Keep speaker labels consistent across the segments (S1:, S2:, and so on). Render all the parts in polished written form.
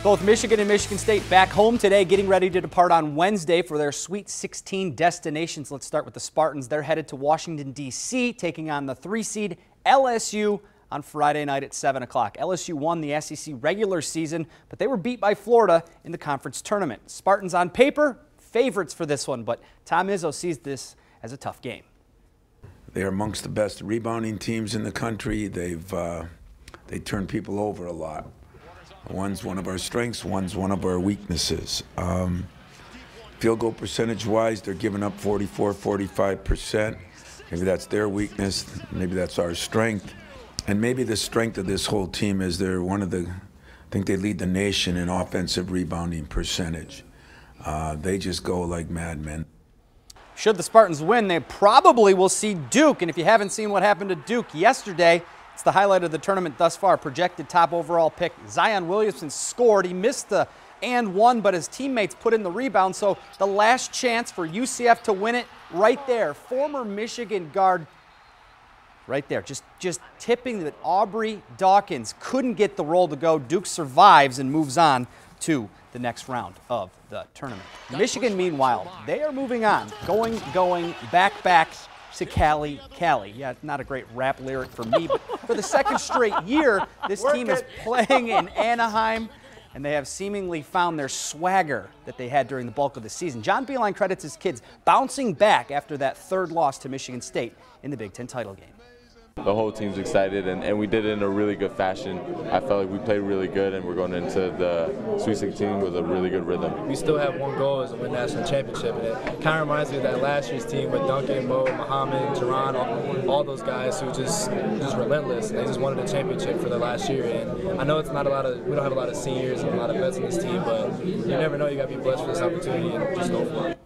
S1: Both Michigan and Michigan State back home today, getting ready to depart on Wednesday for their Sweet 16 destinations. Let's start with the Spartans. They're headed to Washington, D.C., taking on the 3-seed LSU on Friday night at 7 o'clock. LSU won the SEC regular season, but they were beat by Florida in the conference tournament. Spartans on paper, favorites for this one, but Tom Izzo sees this as a tough game.
S2: They're amongst the best rebounding teams in the country. They turn people over a lot. One's one of our strengths, one's one of our weaknesses. Field goal percentage-wise, they're giving up 44-45%. Maybe that's their weakness, maybe that's our strength. And maybe the strength of this whole team is they're one of the, I think they lead the nation in offensive rebounding percentage. They just go like madmen.
S1: Should the Spartans win, they probably will see Duke. And if you haven't seen what happened to Duke yesterday, it's the highlight of the tournament thus far. Projected top overall pick Zion Williamson scored. He missed the and one, but his teammates put in the rebound. So the last chance for UCF to win it right there. Former Michigan guard right there, just tipping that Aubrey Dawkins couldn't get the roll to go. Duke survives and moves on to the next round of the tournament. Michigan, meanwhile, they are moving on, going back to Cali. Yeah, not a great rap lyric for me, but for the second straight year, this team is playing in Anaheim, and they have seemingly found their swagger that they had during the bulk of the season. John Beilein credits his kids bouncing back after that third loss to Michigan State in the Big Ten title game.
S3: The whole team's excited, and we did it in a really good fashion. I felt like we played really good, and we're going into the Sweet 16 with a really good rhythm.
S4: We still have one goal is to win national championship, and it kind of reminds me of that last year's team with Duncan, Mo, Muhammad, Jerron, all those guys who just relentless. They just wanted a championship for their last year, and I know it's not a lot of, we don't have a lot of seniors and a lot of vets in this team, but you never know. You got to be blessed for this opportunity and just go for it.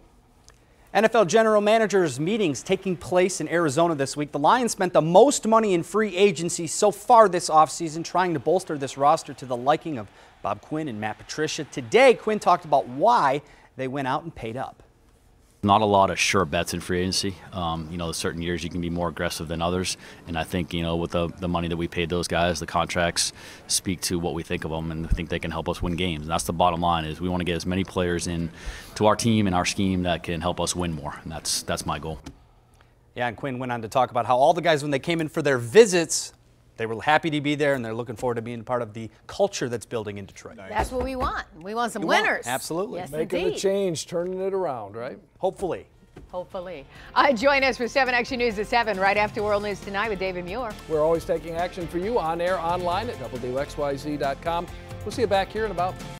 S1: NFL general managers meetings taking place in Arizona this week. The Lions spent the most money in free agency so far this offseason, trying to bolster this roster to the liking of Bob Quinn and Matt Patricia. Today, Quinn talked about why they went out and paid up.
S5: Not a lot of sure bets in free agency. Certain years you can be more aggressive than others, and I think with the money that we paid those guys, the contracts speak to what we think of them, and I think they can help us win games. And that's the bottom line: is we want to get as many players in to our team and our scheme that can help us win more, and that's my goal.
S1: Yeah, and Quinn went on to talk about how all the guys, when they came in for their visits, they were happy to be there, and they're looking forward to being part of the culture that's building in Detroit.
S6: That's what we want. We want some winners.
S1: Absolutely.
S6: Yes,
S7: Making the change, turning it around, right?
S1: Hopefully.
S6: Hopefully. Join us for 7 Action News at 7 right after World News Tonight with David Muir.
S7: We're always taking action for you on air, online at WXYZ.com. We'll see you back here in about